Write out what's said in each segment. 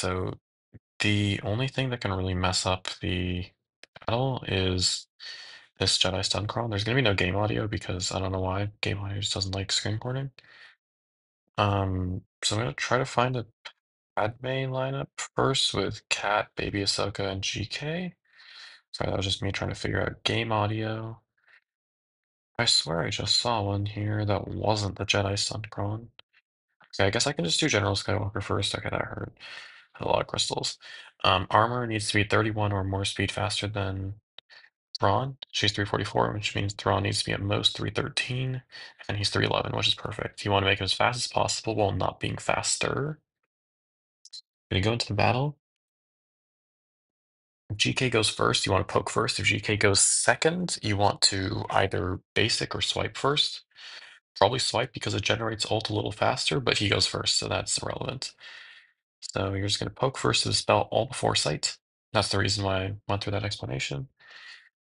so the only thing that can really mess up the battle is this Jedi stun crawl. There's gonna be no game audio because I don't know why game audio just doesn't like screen recording. So I'm gonna try to find a Padme lineup first with Cat, Baby Ahsoka, and GK. Sorry, that was just me trying to figure out game audio. I swear I just saw one here that wasn't the Jedi stun crawl. Okay, I guess I can just do General Skywalker first. Okay, that hurt. A lot of crystals. Armor needs to be 31 or more speed faster than Thrawn. She's 344, which means Thrawn needs to be at most 313, and he's 311, which is perfect. You want to make him as fast as possible while not being faster. Gonna go into the battle. If GK goes first, you want to poke first. If GK goes second, you want to either basic or swipe first. Probably swipe because it generates ult a little faster, but he goes first, so that's irrelevant. So you're just going to poke first to dispel all the foresight. That's the reason why I went through that explanation.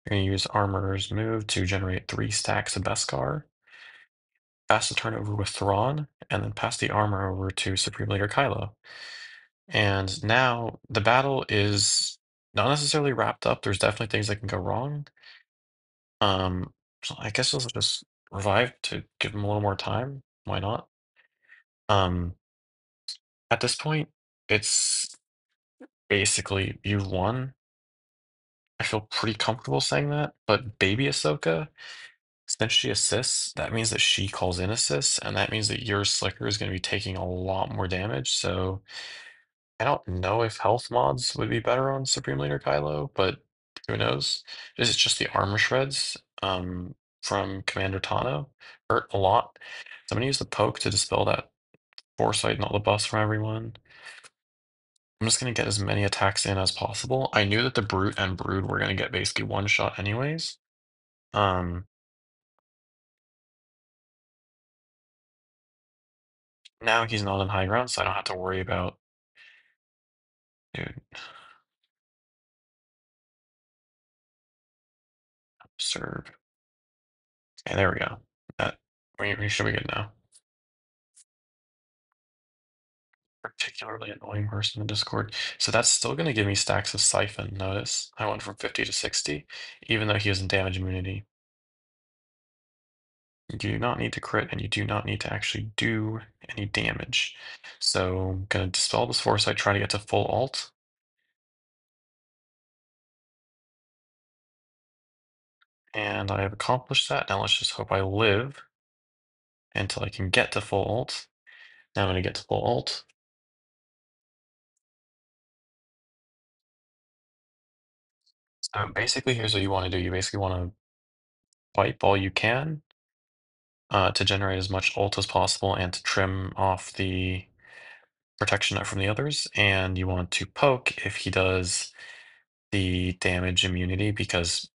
You're going to use Armor's move to generate 3 stacks of Beskar. Pass the turn over with Thrawn, and then pass the armor over to Supreme Leader Kylo. And now the battle is not necessarily wrapped up. There's definitely things that can go wrong. So I guess let's just revive to give him a little more time. Why not? Um, at this point, it's basically you've won. I feel pretty comfortable saying that, but Baby Ahsoka, since she assists, that means that she calls in assists, and that means that your Slicker is going to be taking a lot more damage. So I don't know if health mods would be better on Supreme Leader Kylo, but who knows? This is just the armor shreds from Commander Tano. Hurt a lot. So I'm going to use the poke to dispel that foresight and all the buffs from everyone. I'm just going to get as many attacks in as possible. I knew that the Brute and Brood were going to get basically one shot anyways. Um, Now he's not on high ground, so I don't have to worry about, dude, serve. Okay, there we go. That we should be good now. Particularly annoying person in Discord. So that's still going to give me stacks of Siphon. Notice I went from 50 to 60, even though he has damage immunity. You do not need to crit, and you do not need to actually do any damage. So I'm going to dispel this foresight, try to get to full ult. And I have accomplished that. Now let's just hope I live until I can get to full ult. Now I'm going to get to full ult. So basically, here's what you want to do. You basically want to wipe all you can to generate as much ult as possible and to trim off the protection net from the others. And you want to poke if he does the damage immunity because,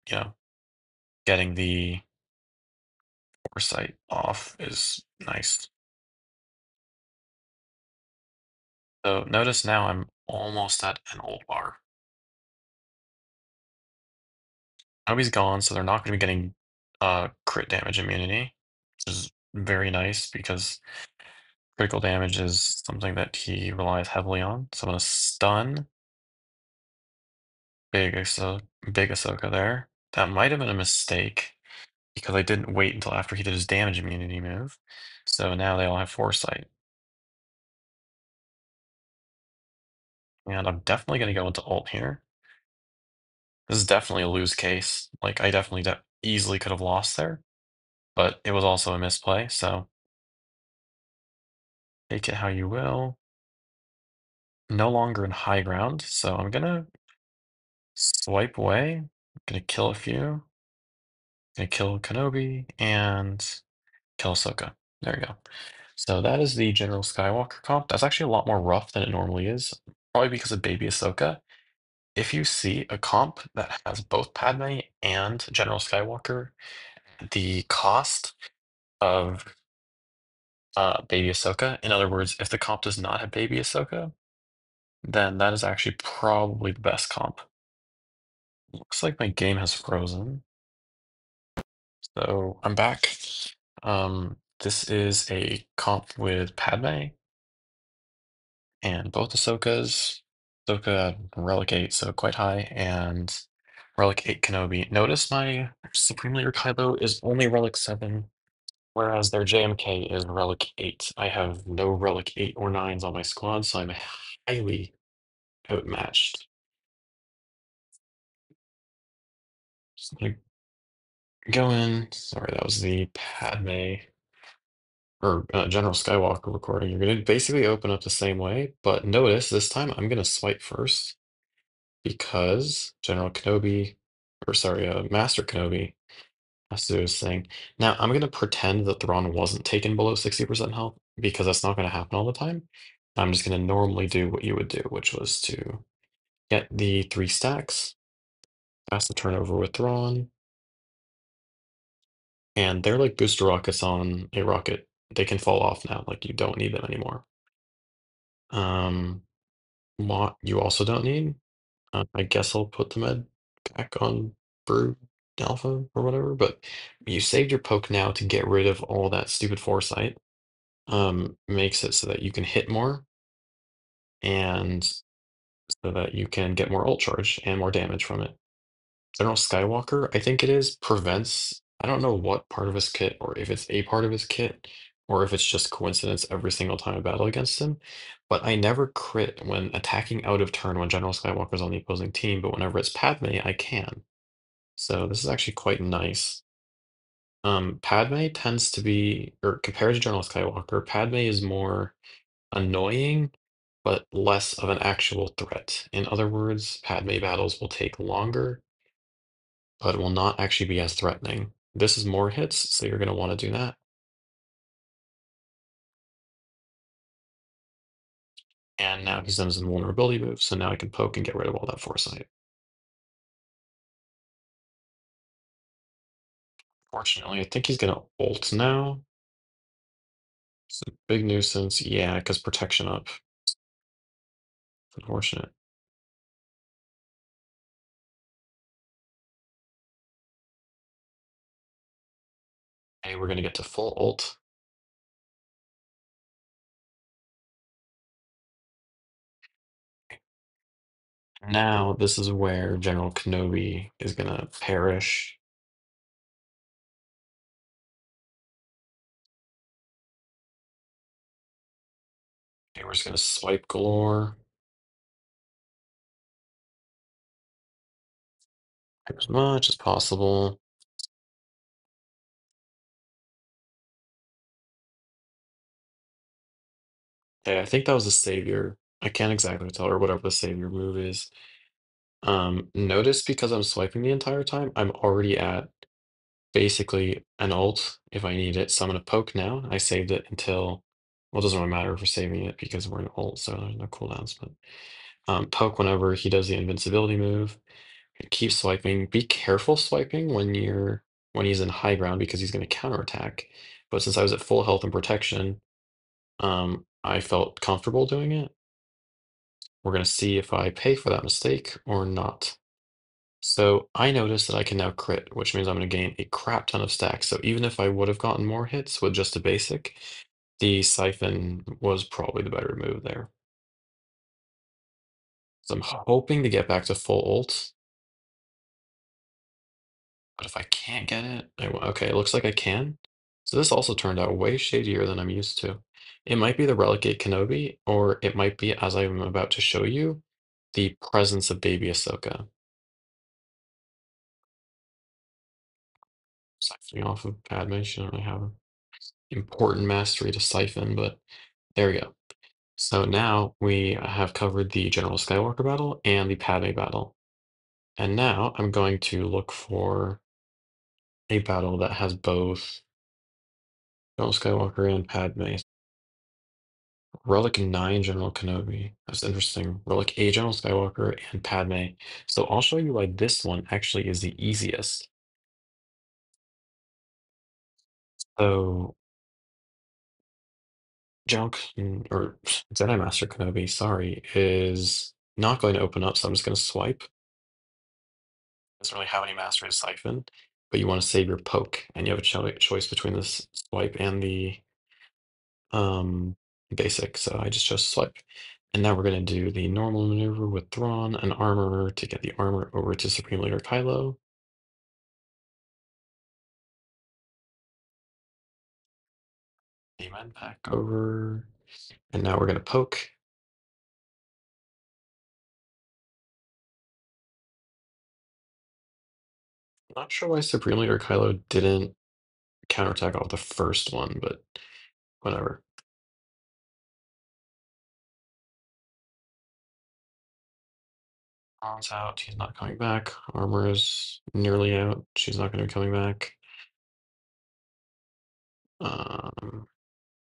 getting the foresight off is nice. So notice now I'm almost at an ult bar. Nobody's gone, so they're not going to be getting crit damage immunity, which is very nice because critical damage is something that he relies heavily on. So I'm going to stun Big Ahsoka there. That might have been a mistake because I didn't wait until after he did his damage immunity move. So now they all have foresight. And I'm definitely going to go into ult here. This is definitely a lose case. Like, I definitely easily could have lost there, but it was also a misplay, so take it how you will. No longer in high ground, so I'm gonna swipe away. I'm gonna kill a few. Gonna kill Kenobi and kill Ahsoka. There we go. So that is the General Skywalker comp. That's actually a lot more rough than it normally is, probably because of Baby Ahsoka. If you see a comp that has both Padme and General Skywalker, the cost of Baby Ahsoka, in other words, if the comp does not have Baby Ahsoka, then that is actually probably the best comp. Looks like my game has frozen. So I'm back. This is a comp with Padme. And both Ahsokas, Ahsoka Relic 8, so quite high, and Relic 8 Kenobi. Notice my Supreme Leader Kylo is only Relic 7, whereas their JMK is Relic 8. I have no Relic 8 or 9s on my squad, so I'm highly outmatched. Just gonna go in. Sorry, that was the Padme or General Skywalker recording. You're gonna basically open up the same way, but notice this time I'm gonna swipe first because General Kenobi, or sorry, Master Kenobi has to do his thing. Now I'm gonna pretend that Thrawn wasn't taken below 60% health because that's not gonna happen all the time. I'm just gonna normally do what you would do, which was to get the 3 stacks, pass the turnover with Thrawn, and they're like booster rockets on a rocket. They can fall off now, like you don't need them anymore. Um, what you also don't need, I guess I'll put the med back on Brood Alpha or whatever, but you saved your poke now to get rid of all that stupid foresight. Makes it so that you can hit more and so that you can get more ult charge and more damage from it. General Skywalker, I think it is, prevents, I don't know what part of his kit, or if it's a part of his kit, or if it's just coincidence every single time I battle against him, but I never crit when attacking out of turn when General Skywalker's on the opposing team, but whenever it's Padme, I can. So this is actually quite nice. Padme tends to be, or compared to General Skywalker, Padme is more annoying, but less of an actual threat. In other words, Padme battles will take longer but will not actually be as threatening. This is more hits, so you're going to want to do that. And now he's done his invulnerability move, so now I can poke and get rid of all that foresight. Fortunately, I think he's going to ult now. It's a big nuisance. Yeah, because protection up. It's unfortunate. Hey, we're going to get to full ult. Now, this is where General Kenobi is going to perish. Okay, we're just going to swipe galore. As much as possible. Okay, I think that was a savior. I can't exactly tell, or whatever the savior move is. Notice because I'm swiping the entire time, I'm already at basically an ult if I need it. So I'm gonna poke now. I saved it until, well, it doesn't really matter if we're saving it because we're in ult, so there's no cooldowns, but poke whenever he does the invincibility move. Keep swiping. Be careful swiping when he's in high ground because he's gonna counterattack. But since I was at full health and protection, I felt comfortable doing it. We're gonna see if I pay for that mistake or not. So I noticed that I can now crit, which means I'm going to gain a crap ton of stacks. So even if I would have gotten more hits with just a basic, the Siphon was probably the better move there. So I'm hoping to get back to full ult, but if I can't get it, okay, it looks like I can. So this also turned out way shadier than I'm used to. It might be the Relegate Kenobi, or it might be, as I'm about to show you, the presence of Baby Ahsoka. Siphoning off of Padme, she doesn't really have important mastery to siphon, but there we go. So now we have covered the General Skywalker battle and the Padme battle. And now I'm going to look for a battle that has both General Skywalker and Padme. Relic 9 General Kenobi. That's interesting. Relic 8 General Skywalker and Padme. So I'll show you why this one actually is the easiest. So or Jedi Master Kenobi, sorry, is not going to open up, so I'm just going to swipe. Doesn't really have any mastery to siphon, but you want to save your poke, and you have a choice between this swipe and the um, basic. So I just chose swipe. And now we're going to do the normal maneuver with Thrawn and Armorer to get the armor over to Supreme Leader Kylo. Amen. Back over. And now we're going to poke. Not sure why Supreme Leader Kylo didn't counterattack off the first one, but whatever. Thrawn's out. He's not coming back. Armor is nearly out. She's not going to be coming back.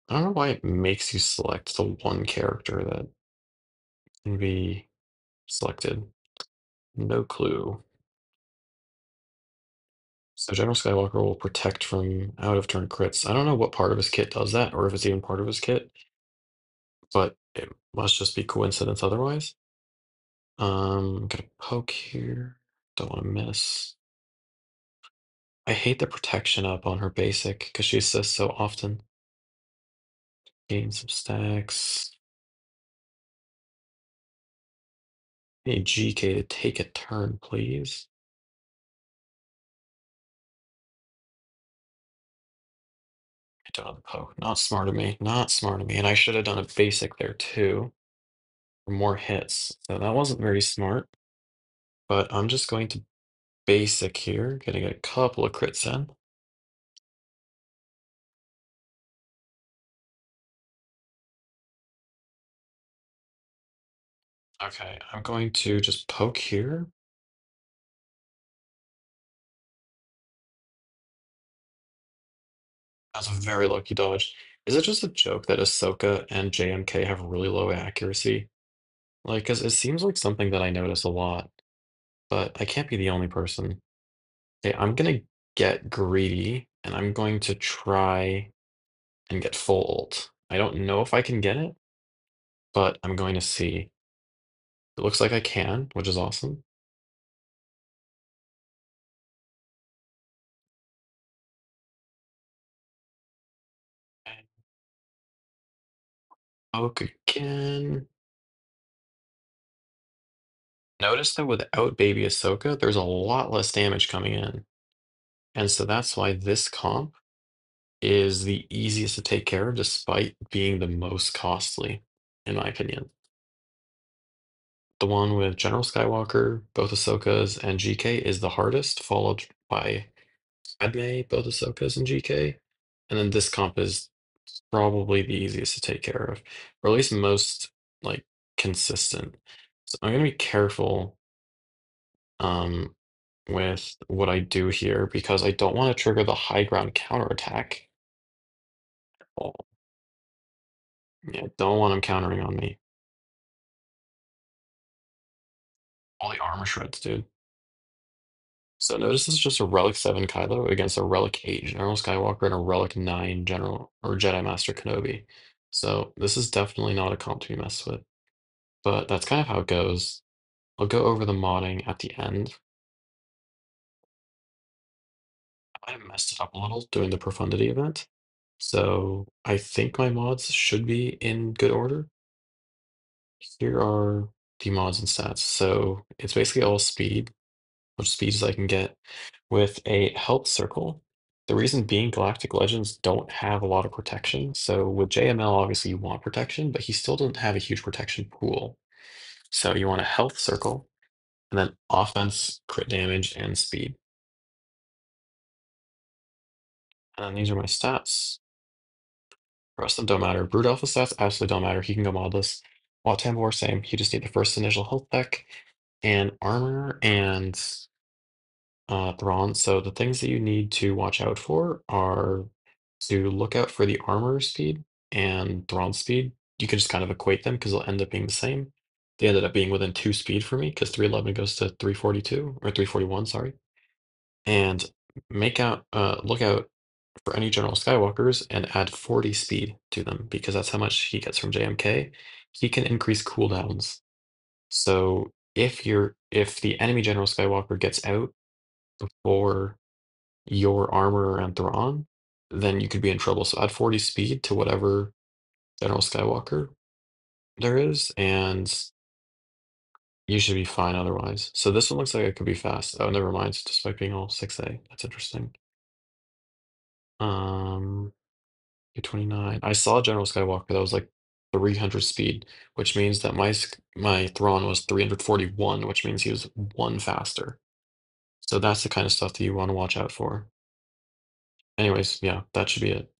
I don't know why it makes you select the one character that can be selected. No clue. So General Skywalker will protect from out of turn crits. I don't know what part of his kit does that, or if it's even part of his kit, but it must just be coincidence otherwise. Gonna poke here. Don't want to miss. I hate the protection up on her basic because she assists so often. Gain some stacks. Need GK to take a turn, please. I don't have the poke. Not smart of me. Not smart of me. And I should have done a basic there too. For more hits. So that wasn't very smart. But I'm just going to basic here. Getting a couple of crits in. Okay, I'm going to just poke here. That's a very lucky dodge. Is it just a joke that Ahsoka and JMK have really low accuracy? Like, because it seems like something that I notice a lot, but I can't be the only person. Okay, I'm gonna get greedy, and I'm going to try and get full ult. I don't know if I can get it, but I'm going to see. It looks like I can, which is awesome. Okay, poke again. Notice that without Baby Ahsoka, there's a lot less damage coming in. And so that's why this comp is the easiest to take care of despite being the most costly, in my opinion. The one with General Skywalker, both Ahsokas, and GK is the hardest, followed by Padme, both Ahsokas and GK. And then this comp is probably the easiest to take care of, or at least most like consistent. So I'm gonna be careful um with what I do here because I don't want to trigger the high ground counterattack. Oh, yeah, don't want him countering on me. All the armor shreds, dude. So notice this is just a Relic 7 Kylo against a Relic 8 General Skywalker and a Relic 9 General or Jedi Master Kenobi. So this is definitely not a comp to be messed with. But that's kind of how it goes. I'll go over the modding at the end. I might have messed it up a little doing the Profundity event. So I think my mods should be in good order. Here are the mods and stats. So it's basically all speed, much speed as I can get, with a health circle. The reason being Galactic Legends don't have a lot of protection. So with JML, obviously you want protection, but he still doesn't have a huge protection pool. So you want a health circle, and then offense, crit damage, and speed. And then these are my stats. The rest of them don't matter. Brood Alpha stats absolutely don't matter. He can go modless. While Tambor, same. You just need the first initial health deck and armor and Thrawn. So the things that you need to watch out for are to look out for the armor speed and Thrawn speed. You can just kind of equate them because they'll end up being the same. They ended up being within 2 speed for me because 311 goes to 342 or 341, sorry. And look out for any General Skywalkers and add 40 speed to them because that's how much he gets from JMK. He can increase cooldowns. So if the enemy General Skywalker gets out before your armor around Thrawn, then you could be in trouble. So add 40 speed to whatever General Skywalker. There is, and you should be fine otherwise. So this one looks like it could be fast. Oh, never mind. Despite being all 6A. That's interesting. Um, 29. I saw General Skywalker that was like 300 speed, which means that my Thrawn was 341, which means he was one faster. So that's the kind of stuff that you want to watch out for. Anyways, yeah, that should be it.